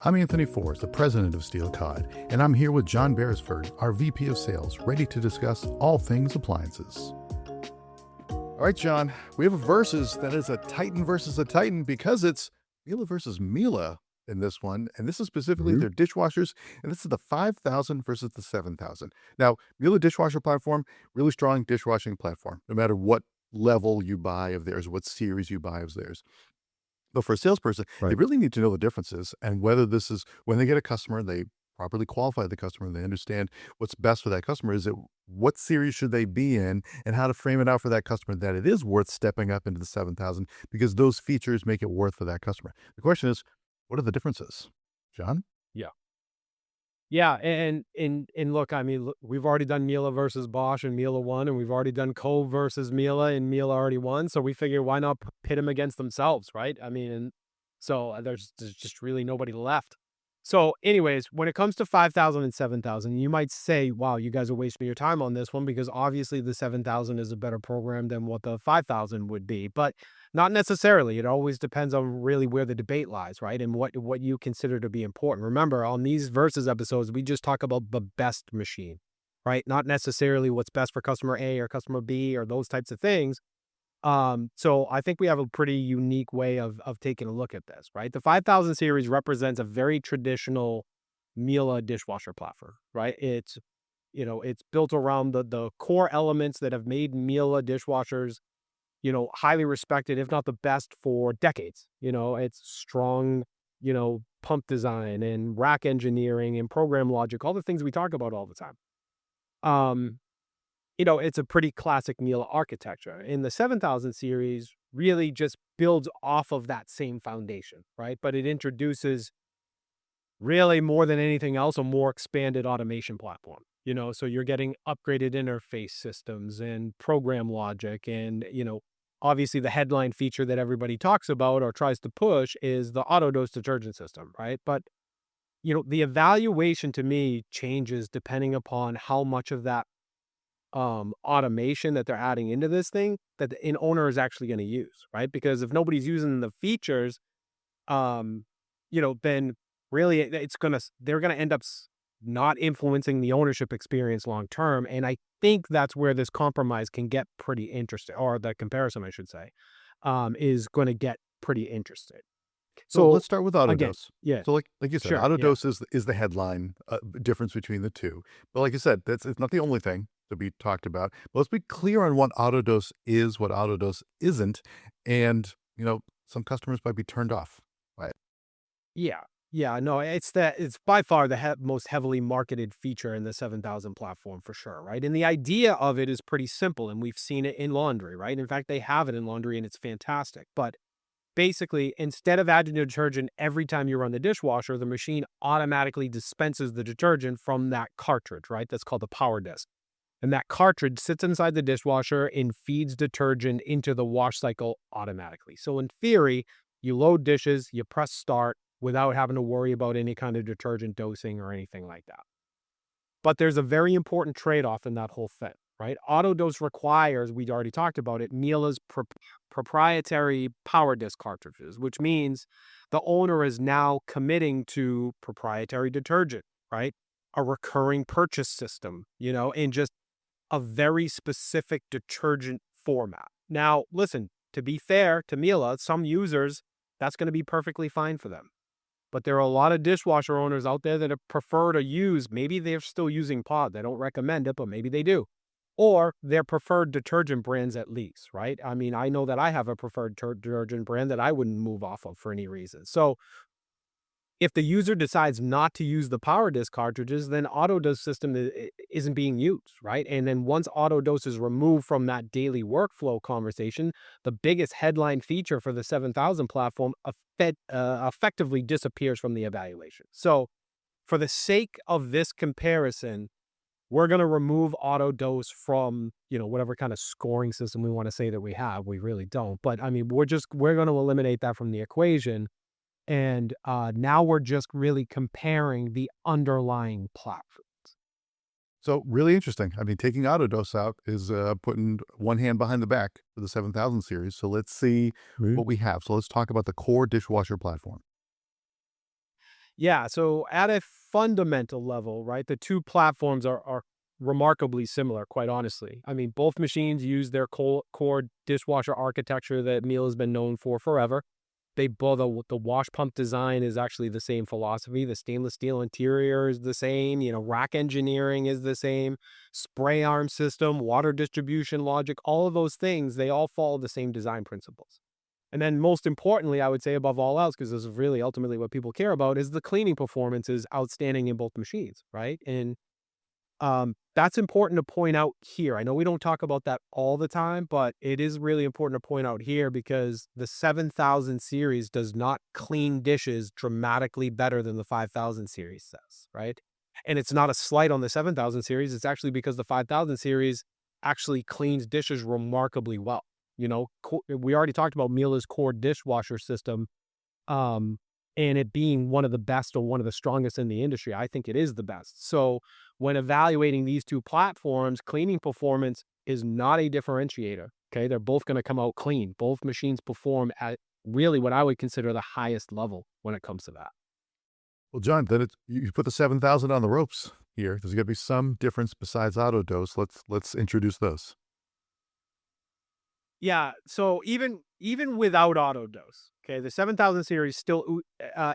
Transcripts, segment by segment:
I'm Anthony Forrest, the president of Steel Cod, and I'm here with John Beresford, our VP of Sales, ready to discuss all things appliances. All right, John, we have a versus that is a Titan versus a Titan because it's Miele versus Miele in this one, and this is specifically their dishwashers, and this is the 5,000 versus the 7,000. Now, Miele dishwasher platform, really strong dishwashing platform, no matter what level you buy of theirs, what series you buy of theirs. But for a salesperson, they really need to know the differences and whether this is when they get a customer, they properly qualify the customer and they understand what's best for that customer. Is it what series should they be in and how to frame it out for that customer that it is worth stepping up into the 7,000 because those features make it worth for that customer. The question is, what are the differences? John? Yeah, and look, I mean, look, we've already done Miele versus Bosch and Miele won, and we've already done Cove versus Miele and Miele already won. So we figure why not pit them against themselves, right? I mean, and so there's just really nobody left. So anyways, when it comes to 5,000 and 7,000, you might say, wow, you guys are wasting your time on this one because obviously the 7,000 is a better program than what the 5,000 would be. But not necessarily. It always depends on really where the debate lies, right? And what you consider to be important. Remember, on these versus episodes, we just talk about the best machine, right? Not necessarily what's best for customer A or customer B or those types of things. So I think we have a pretty unique way of taking a look at this, right? The 5,000 series represents a very traditional Miele dishwasher platform, right? It's built around the core elements that have made Miele dishwashers, highly respected, if not the best for decades. It's strong, pump design and rack engineering and program logic, all the things we talk about all the time. It's a pretty classic Miele architecture. In the 7,000 series, really just builds off of that same foundation, right? But it introduces really more than anything else, a more expanded automation platform, so you're getting upgraded interface systems and program logic. And, obviously the headline feature that everybody talks about or tries to push is the AutoDos detergent system, right? But, the evaluation to me changes depending upon how much of that automation that they're adding into this thing that the owner is actually going to use, right? Because if nobody's using the features, then really they're gonna end up not influencing the ownership experience long term. And I think that's where this compromise can get pretty interesting, or the comparison, I should say, is going to get pretty interesting. So let's start with Again, AutoDos. yeah, So like you said, sure, yeah, AutoDos is the headline difference between the two. But like you said, it's not the only thing to be talked about. But let's be clear on what AutoDos is, what AutoDos isn't, and some customers might be turned off by it. yeah. Yeah, no, it's by far the most heavily marketed feature in the 7,000 platform for sure, right? And the idea of it is pretty simple, and we've seen it in laundry, right? In fact, they have it in laundry, and it's fantastic. But basically, instead of adding detergent every time you run the dishwasher, the machine automatically dispenses the detergent from that cartridge, right? That's called the power disc. And that cartridge sits inside the dishwasher and feeds detergent into the wash cycle automatically. So in theory, you load dishes, you press start without having to worry about any kind of detergent dosing or anything like that. But there's a very important trade-off in that whole thing, right? AutoDos requires, we already talked about it, Miele's proprietary power disc cartridges, which means the owner is now committing to proprietary detergent, right? A recurring purchase system, and just a very specific detergent format. Now, listen, to be fair to Miele, some users, that's going to be perfectly fine for them. But there are a lot of dishwasher owners out there that prefer to use, maybe they're still using Pod. They don't recommend it, but maybe they do. Or their preferred detergent brands at least, right? I mean, I know that I have a preferred detergent brand that I wouldn't move off of for any reason. So if the user decides not to use the power disc cartridges, then AutoDos system isn't being used, right? And then once AutoDos is removed from that daily workflow conversation, the biggest headline feature for the 7,000 platform effectively disappears from the evaluation. So for the sake of this comparison, we're going to remove AutoDos from, whatever kind of scoring system we want to say that we have. We really don't. But I mean, we're going to eliminate that from the equation. And now we're just really comparing the underlying platforms. So really interesting. I mean, taking AutoDos out is putting one hand behind the back for the 7,000 series. So let's see what we have. So let's talk about the core dishwasher platform. Yeah, so at a fundamental level, right, the two platforms are remarkably similar, quite honestly. I mean, both machines use their core dishwasher architecture that Miele has been known for forever. They both the wash pump design is actually the same philosophy. The stainless steel interior is the same. Rack engineering is the same. Spray arm system, water distribution logic, all of those things, they all follow the same design principles. And then most importantly, I would say above all else, because this is really ultimately what people care about, is the cleaning performance is outstanding in both machines, right? And that's important to point out here. I know we don't talk about that all the time, but it is really important to point out here because the 7000 series does not clean dishes dramatically better than the 5000 series says, right? And it's not a slight on the 7000 series. It's actually because the 5000 series actually cleans dishes remarkably well. We already talked about Miele's core dishwasher system, um, and it being one of the best or one of the strongest in the industry. I think it is the best. So when evaluating these two platforms, cleaning performance is not a differentiator. Okay. They're both going to come out clean. Both machines perform at really what I would consider the highest level when it comes to that. Well, John, then you put the 7,000 on the ropes here. There's got to be some difference besides AutoDose. Let's introduce those. Yeah, so even without AutoDose, okay, the 7000 series still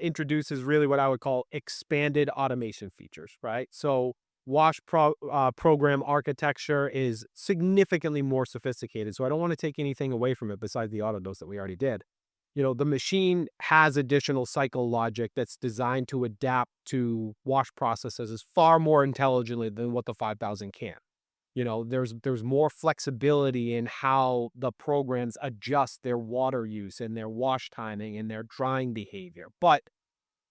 introduces really what I would call expanded automation features, right? So program architecture is significantly more sophisticated. So I don't want to take anything away from it besides the AutoDose that we already did. The machine has additional cycle logic that's designed to adapt to wash processes far more intelligently than what the 5000 can. There's more flexibility in how the programs adjust their water use and their wash timing and their drying behavior. But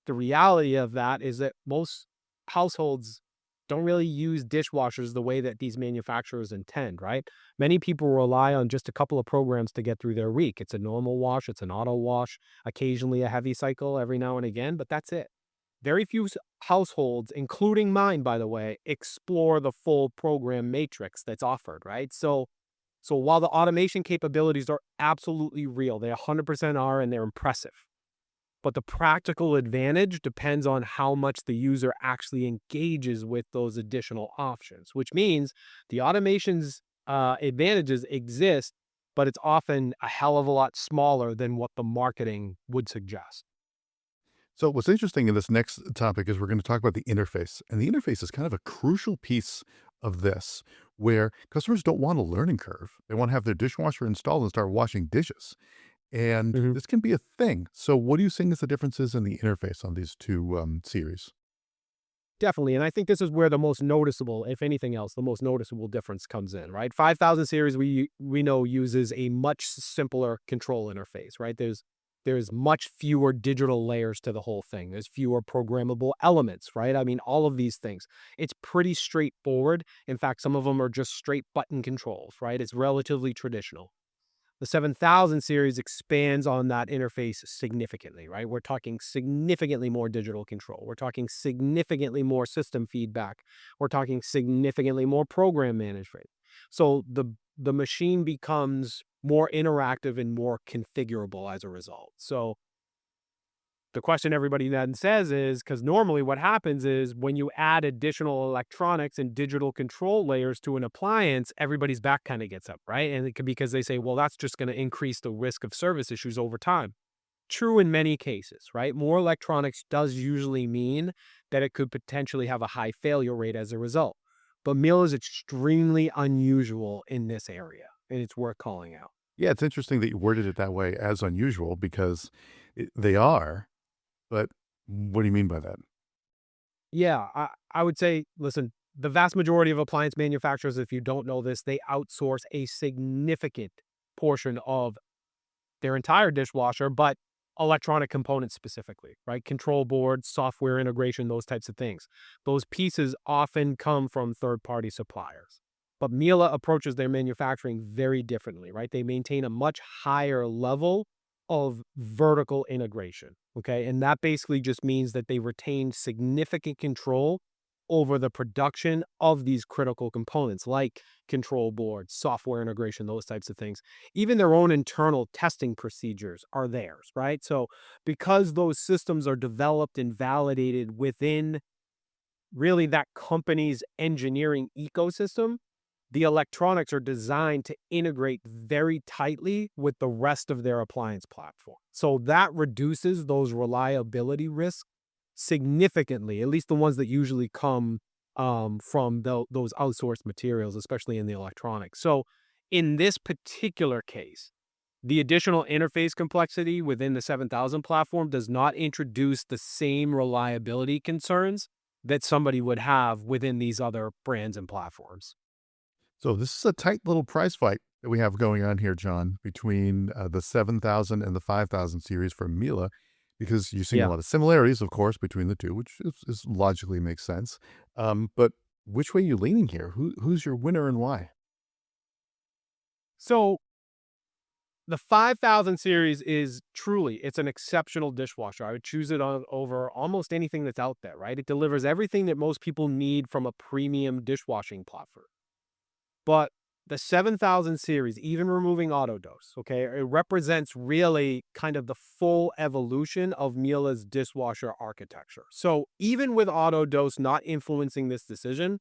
the reality of that is that most households don't really use dishwashers the way that these manufacturers intend, right? Many people rely on just a couple of programs to get through their week. It's a normal wash, it's an auto wash, occasionally a heavy cycle every now and again, but that's it. Very few households, including mine, by the way, explore the full program matrix that's offered, right? So while the automation capabilities are absolutely real, they 100% are, and they're impressive. But the practical advantage depends on how much the user actually engages with those additional options, which means the automation's advantages exist, but it's often a hell of a lot smaller than what the marketing would suggest. So what's interesting in this next topic is we're going to talk about the interface. And the interface is kind of a crucial piece of this where customers don't want a learning curve. They want to have their dishwasher installed and start washing dishes. And this can be a thing. So what are you seeing as the differences in the interface on these two series? Definitely, and I think this is where the most noticeable, if anything else, the most noticeable difference comes in, right? 5000 series we know uses a much simpler control interface, right? There's much fewer digital layers to the whole thing. There's fewer programmable elements, right? I mean, all of these things. It's pretty straightforward. In fact, some of them are just straight button controls, right? It's relatively traditional. The 7000 series expands on that interface significantly, right? We're talking significantly more digital control. We're talking significantly more system feedback. We're talking significantly more program management. So the machine becomes more interactive and more configurable as a result. So the question everybody then says is, because normally what happens is when you add additional electronics and digital control layers to an appliance, everybody's back kind of gets up, right? And because they say, well, that's just going to increase the risk of service issues over time. True in many cases, right? More electronics does usually mean that it could potentially have a high failure rate as a result. But Miele is extremely unusual in this area, and it's worth calling out. Yeah, it's interesting that you worded it that way as unusual because they are. But what do you mean by that? Yeah, I would say, listen, the vast majority of appliance manufacturers, if you don't know this, they outsource a significant portion of their entire dishwasher, but electronic components specifically, right? Control boards, software integration, those types of things. Those pieces often come from third-party suppliers. But Miele approaches their manufacturing very differently, right? They maintain a much higher level of vertical integration, okay? And that basically just means that they retain significant control over the production of these critical components like control boards, software integration, those types of things. Even their own internal testing procedures are theirs, right? So because those systems are developed and validated within really that company's engineering ecosystem, the electronics are designed to integrate very tightly with the rest of their appliance platform. So that reduces those reliability risks significantly, at least the ones that usually come from those outsourced materials, especially in the electronics. So in this particular case, the additional interface complexity within the 7000 platform does not introduce the same reliability concerns that somebody would have within these other brands and platforms. So this is a tight little price fight that we have going on here, John, between the 7000 and the 5000 series from Miele, because you're seeing a Yeah. lot of similarities, of course, between the two, which is logically makes sense. But which way are you leaning here? Who's your winner and why? So the 5000 series is truly, it's an exceptional dishwasher. I would choose it on over almost anything that's out there, right? It delivers everything that most people need from a premium dishwashing platform. But the 7000 series, even removing AutoDos, okay, it represents really kind of the full evolution of Miele's dishwasher architecture. So even with AutoDos not influencing this decision,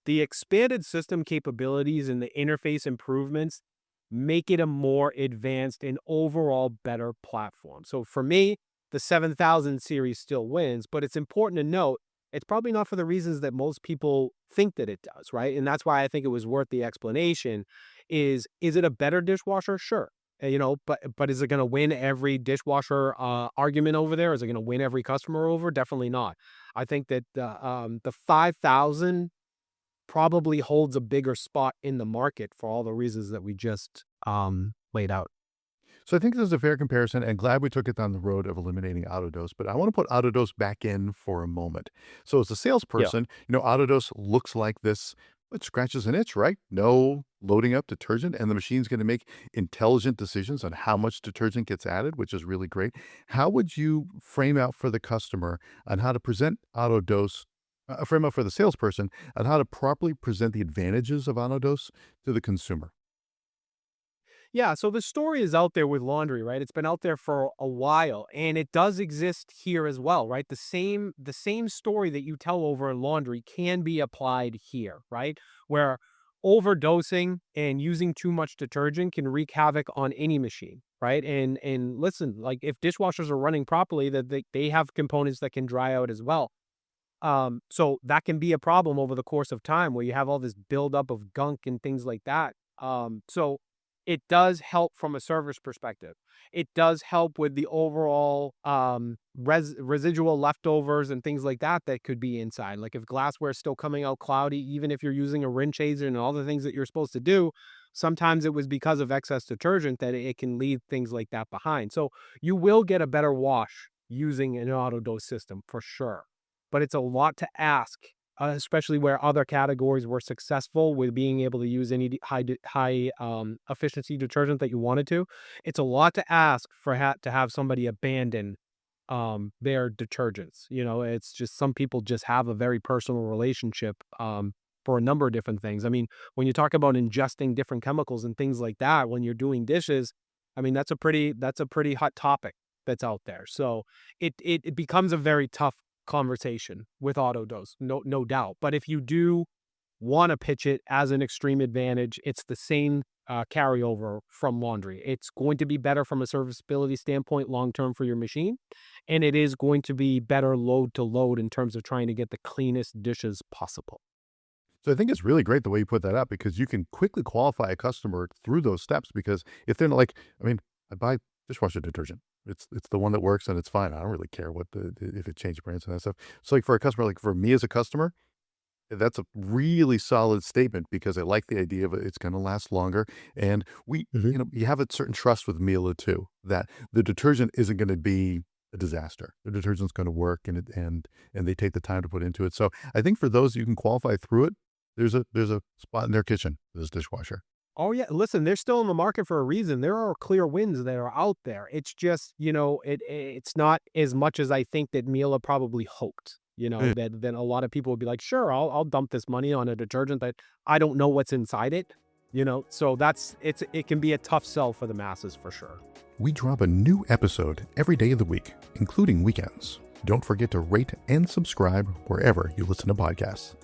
the expanded system capabilities and the interface improvements make it a more advanced and overall better platform. So for me, the 7000 series still wins, but it's important to note it's probably not for the reasons that most people think that it does, right? And that's why I think it was worth the explanation is it a better dishwasher? Sure. But is it going to win every dishwasher argument over there? Is it going to win every customer over? Definitely not. I think that the 5000 probably holds a bigger spot in the market for all the reasons that we just laid out. So I think this is a fair comparison, and glad we took it down the road of eliminating Autodose. But I want to put Autodose back in for a moment. So as a Yeah. salesperson, Autodose looks like this. It scratches an itch, right? No loading up detergent, and the machine's going to make intelligent decisions on how much detergent gets added, which is really great. How would you frame out for the customer on how to present Autodose? Frame out for the salesperson on how to properly present the advantages of Autodose to the consumer. Yeah, so the story is out there with laundry, right? It's been out there for a while and it does exist here as well, right? The same story that you tell over in laundry can be applied here, right? Where overdosing and using too much detergent can wreak havoc on any machine, right? And listen, like if dishwashers are running properly, that they have components that can dry out as well. So that can be a problem over the course of time where you have all this buildup of gunk and things like that. So it does help from a service perspective. It does help with the overall residual leftovers and things like that that could be inside. Like if glassware is still coming out cloudy, even if you're using a rinse chaser and all the things that you're supposed to do, sometimes it was because of excess detergent that it can leave things like that behind. So you will get a better wash using an auto dose system for sure, but it's a lot to ask, especially where other categories were successful with being able to use any high efficiency detergent that you wanted to. It's a lot to ask for to have somebody abandon their detergents. It's just some people just have a very personal relationship for a number of different things. I mean, when you talk about ingesting different chemicals and things like that when you're doing dishes, I mean that's a pretty hot topic that's out there. So it becomes a very tough conversation with AutoDose, no doubt. But if you do want to pitch it as an extreme advantage, it's the same carryover from laundry. It's going to be better from a serviceability standpoint long term for your machine, and it is going to be better load to load in terms of trying to get the cleanest dishes possible. So I think it's really great the way you put that up because you can quickly qualify a customer through those steps because if they're not like, I mean, I buy dishwasher detergent. It's the one that works and it's fine. I don't really care what if it changed brands and that stuff. So like for a customer, like for me as a customer, that's a really solid statement because I like the idea of it's going to last longer. And Mhm. you have a certain trust with Miele too, that the detergent isn't going to be a disaster. The detergent's going to work and they take the time to put into it. So I think for those you can qualify through it, there's a spot in their kitchen for this dishwasher. Oh yeah, listen, they're still in the market for a reason. There are clear wins that are out there. It's just, it's not as much as I think that Miele probably hoped. that then a lot of people would be like, sure, I'll dump this money on a detergent that I don't know what's inside it. So it can be a tough sell for the masses for sure. We drop a new episode every day of the week, including weekends. Don't forget to rate and subscribe wherever you listen to podcasts.